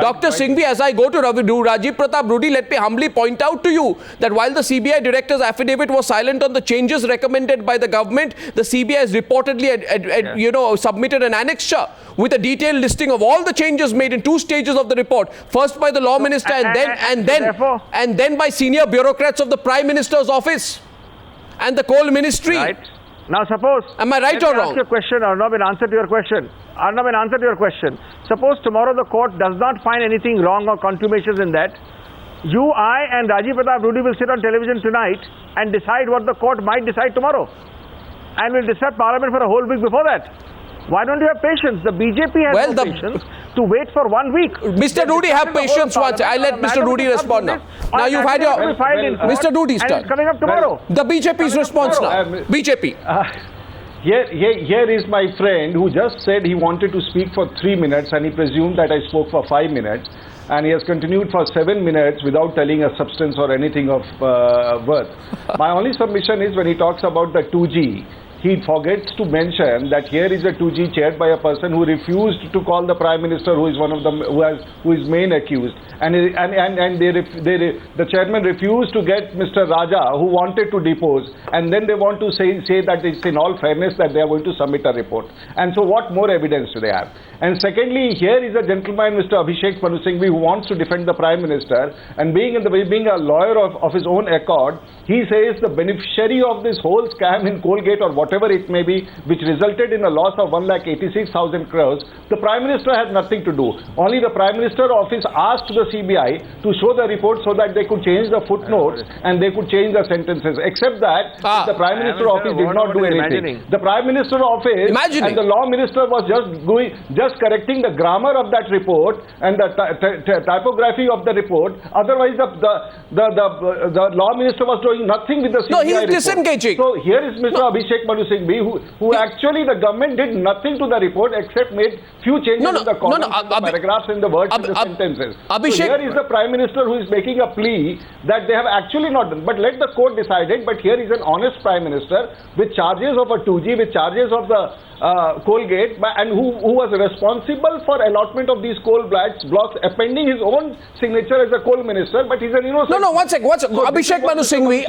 Dr. Singhvi, as I go to Rajiv Pratap Rudy, let me humbly point out to you that while the CBI director's affidavit was silent on the changes recommended by the government, the CBI has reportedly, submitted an annexure with a detailed listing of all the changes made in 2 stages of the report. First by the law minister and then by senior bureaucrats of the Prime Minister's office and the coal ministry. Right. Now suppose... Am I right or wrong? Ask your question, Arnab, in answer to your question. Arnab, in answer to your question. Suppose tomorrow the court does not find anything wrong or contumacious in that. You, I and Rajiv Pratap Rudy will sit on television tonight and decide what the court might decide tomorrow. And will disrupt Parliament for a whole week before that. Why don't you have patience? The BJP has patience to wait for 1 week. Mr. Rudy, have patience once. I'll let Mr. Rudy respond now. Now you've had your... Mr. Rudy's turn. It's coming up tomorrow. The BJP's response now. BJP. Here is my friend who just said he wanted to speak for 3 minutes and he presumed that I spoke for 5 minutes. And he has continued for 7 minutes without telling a substance or anything of worth. My only submission is when he talks about the 2G, he forgets to mention that here is a 2G chaired by a person who refused to call the Prime Minister, who is one of them, who is main accused, and the chairman refused to get Mr. Raja, who wanted to depose, and then they want to say that it's in all fairness that they are going to submit a report. And so, what more evidence do they have? And secondly, here is a gentleman, Mr. Abhishek Manu Singhvi, who wants to defend the Prime Minister, and being a lawyer of his own accord, he says the beneficiary of this whole scam in Colgate or whatever it may be, which resulted in a loss of 1,86,000 crores, the Prime Minister has nothing to do. Only the Prime Minister office asked the CBI to show the report so that they could change the footnotes and they could change the sentences. Except that the Prime Minister office did not do anything. The Prime Minister office and the Law Minister was just correcting the grammar of that report and the typography of the report. Otherwise, the Law Minister was doing nothing with the CBI No, he is report. Disengaging. So here is Mr. Abhishek Manu Singhvi, who actually the government did nothing to the report except made few changes in the columns, the paragraphs, in the words, in the sentences. So here is the Prime Minister who is making a plea that they have actually not done. But let the court decide it. But here is an honest Prime Minister with charges of a 2G, with charges of the Colgate, and who was responsible for allotment of these coal blocks, appending his own signature as a coal minister, but he's an innocent. No, one second. So Abhishek Manu Singhvi.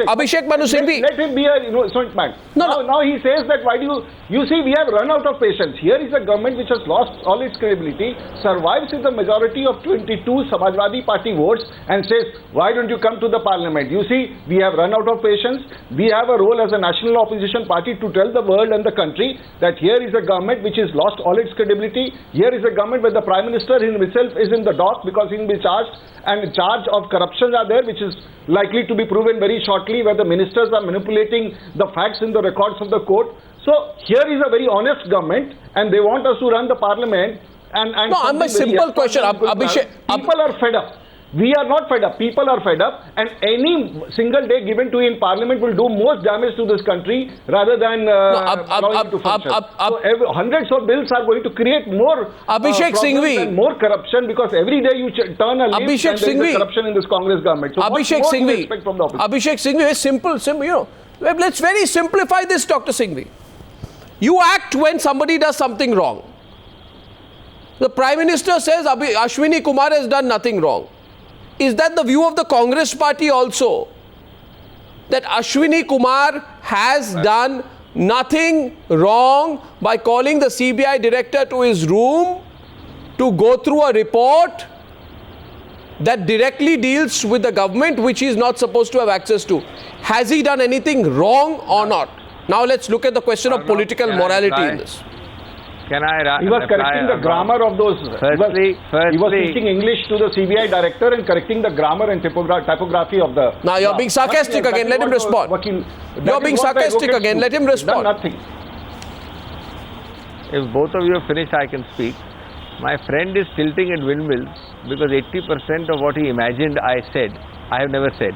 Let him be an innocent man. Now he says that why do you see we have run out of patience. Here is a government which has lost all its credibility, survives with a majority of 22 Samajwadi Party votes and says, why don't you come to the parliament? You see, we have run out of patience. We have a role as a national opposition party to tell the world and the country that here is a government which has lost all its credibility. Here is a government where the Prime Minister himself is in the dock because he will be charged, and charge of corruption are there, which is likely to be proven very shortly, where the ministers are manipulating the facts in the records of the court. So here is a very honest government, and they want us to run the parliament. I'm a simple question. Abhishek, people are fed up. We are not fed up. People are fed up, and any single day given to you in Parliament will do more damage to this country rather than allowing it to function. So hundreds of bills are going to create more Abhishek Singhvi and more corruption, because every day you turn a leaf and there is corruption in this Congress government. So Abhishek Singhvi, Abhishek Singhvi is simple. Let's very simplify this, Dr. Singhvi. You act when somebody does something wrong. The Prime Minister says Ashwini Kumar has done nothing wrong. Is that the view of the Congress party also? That Ashwini Kumar has done nothing wrong by calling the CBI director to his room to go through a report that directly deals with the government, which he is not supposed to have access to? Has he done anything wrong or not? Now let's look at the question of political morality in this. He was correcting the grammar of those. He was teaching English to the CBI director and correcting the grammar and typography of the. Now you're being sarcastic again. Let him respond. You're being sarcastic again. Let him respond. Nothing. If both of you have finished, I can speak. My friend is tilting at windmills because 80% of what he imagined I said, I have never said.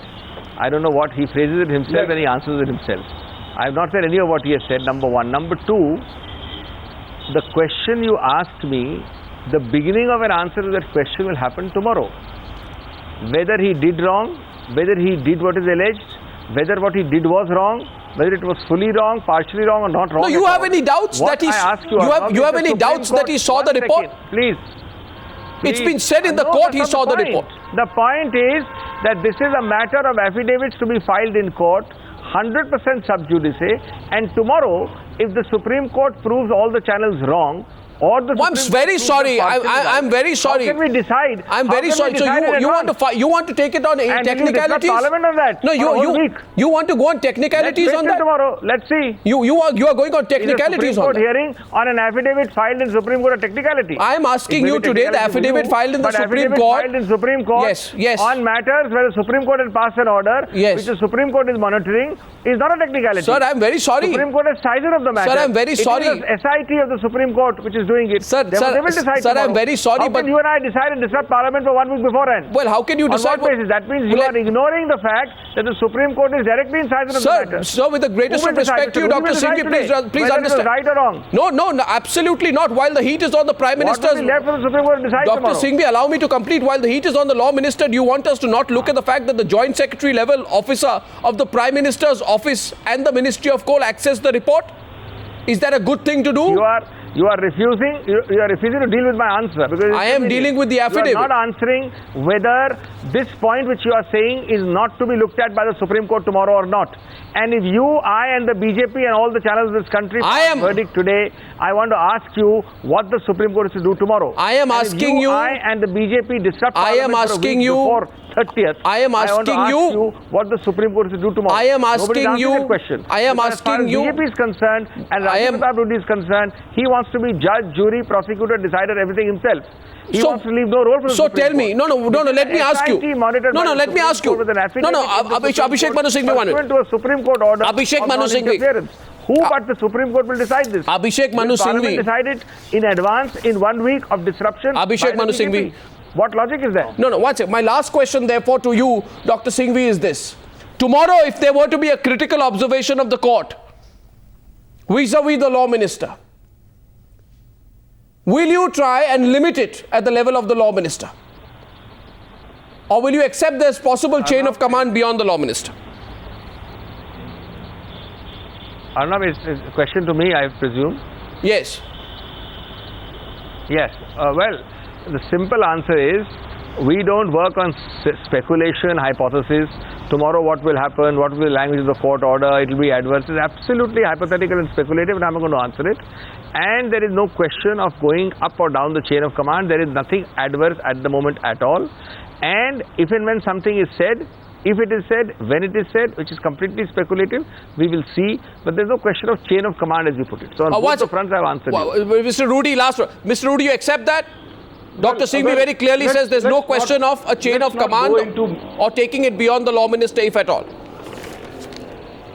I don't know what he phrases it himself and he answers it himself. I have not said any of what he has said, number one. Number two, the question you asked me, the beginning of an answer to that question will happen tomorrow. Whether he did wrong, whether he did what is alleged, whether what he did was wrong, whether it was fully wrong, partially wrong, or not wrong. No, you have any doubts that he? You have any doubts that he saw the report? Please, It's been said in the No, court he that's saw not the point. report. The point is that this is a matter of affidavits to be filed in court, 100% sub judice, and tomorrow, if the Supreme Court proves all the channels wrong, or the I'm Supreme very Court sorry. proves the partially I'm very sorry. How can we decide? I'm How very can we sorry. So decide in you want to advance? you want to take it on And will you discuss technicalities? Parliament on that? No, for a whole week? you want to go on technicalities Let's on wait that? till tomorrow. Let's see. You are going on Is a technicalities Supreme on Court that. hearing on an affidavit filed in Supreme Court a technicality? I'm asking It may you be today the technicality affidavit to you, filed in the but Supreme affidavit Court. filed in Supreme Court Yes. on matters where the Supreme Court has passed an order, Yes. which the Supreme Court is monitoring, is not a technicality. Sir, I'm very sorry. Supreme Court has decided of the matter. I'm very sorry. It is the SIT of the Supreme Court which is doing it. Sir, they will decide sir, I'm tomorrow. very sorry, How but can you and I decide and disrupt Parliament for 1 week beforehand? well, how can you On decide? what basis? That means you Well, are ignoring the fact that the Supreme Court is directly inside of the matter. Sir, with the greatest Who of will decide, respect to you, Mr. Who will Dr. decide Singhvi, today please whether it was understand. right or wrong? No, absolutely not. While the heat is on the Prime What Minister's... will be left for the Supreme Court to decide Dr. tomorrow? Singhvi, allow me to complete. While the heat is on the Law Minister, do you want us to not look at the fact that the Joint Secretary level officer of the Prime Minister's office and the Ministry of Coal accessed the report? Is that a good thing to do? You are refusing. You are refusing to deal with my answer because I am dealing with the affidavit. You are not answering whether this point which you are saying is not to be looked at by the Supreme Court tomorrow or not. And if you, I, and the BJP and all the channels of this country pass verdict today, I want to ask you what the Supreme Court is to do tomorrow. I am asking you. I and the BJP disrupt I am Parliament asking for a week you. before 30th. I am want to asking ask you what the Supreme Court is to do tomorrow. I am asking Nobody's you. answering that question. I am Because as far asking as you. BJP is concerned and I am- Rajendra Reddy is concerned, he wants to be judge, jury, prosecutor, decider, everything himself. He wants to leave no role for the So Supreme tell me, Court. no, let me ask you. SIT monitored No, by the let me Supreme ask you. Court with an affidavit No, in the Supreme Abhishek Court Manu Singhvi, 1 minute. pursuant to a Supreme Court order Abhishek of Manu Singhvi. non-interference. Who but the Supreme Court will decide this? Abhishek Manu Will Parliament Singhvi. decide it in advance in 1 week of disruption? Abhishek by the Manu BJP? Singhvi. What logic is that? No, one second. My last question, therefore, to you, Dr. Singhvi, is this. Tomorrow, if there were to be a critical observation of the court vis-a-vis the Law Minister, will you try and limit it at the level of the Law Minister? Or will you accept there's possible chain of command beyond the Law Minister? Arnab, it's a question to me, I presume. Yes. Yes. Well, the simple answer is we don't work on speculation, hypothesis. Tomorrow what will happen, what will be the language of the court order, it will be adverse. It's absolutely hypothetical and speculative, and I'm not going to answer it. And there is no question of going up or down the chain of command. There is nothing adverse at the moment at all. And if and when something is said, if it is said, when it is said, which is completely speculative, we will see. But there's no question of chain of command as you put it. So on both the fronts, I've answered you. Mr. Rudy, last one. Mr. Rudy, you accept that? Dr. Singhvi very clearly says there's no question of a chain of command or taking it beyond the Law Minister, if at all.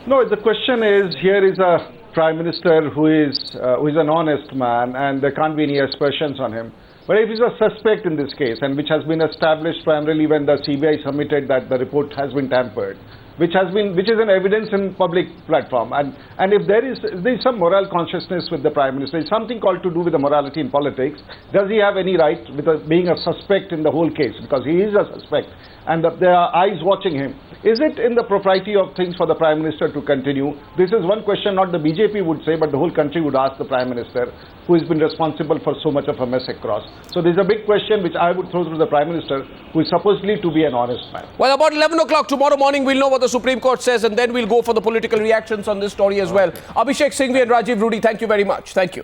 No, the question is, here is a Prime Minister who is an honest man, and there can't be any aspersions on him. But if he's a suspect in this case, and which has been established primarily when the CBI submitted that the report has been tampered, which is an evidence in public platform, and if there is some moral consciousness with the Prime Minister, it's something called to do with the morality in politics. Does he have any right with being a suspect in the whole case, because he is a suspect and there are eyes watching him? Is it in the propriety of things for the Prime Minister to continue? This is one question not the BJP would say, but the whole country would ask the Prime Minister, who has been responsible for so much of a mess across. So there's a big question which I would throw to the Prime Minister, who is supposedly to be an honest man. Well, about 11 o'clock tomorrow morning, we'll know what the Supreme Court says, and then we'll go for the political reactions on this story as well. Abhishek Singhvi and Rajiv Rudy, thank you very much. Thank you.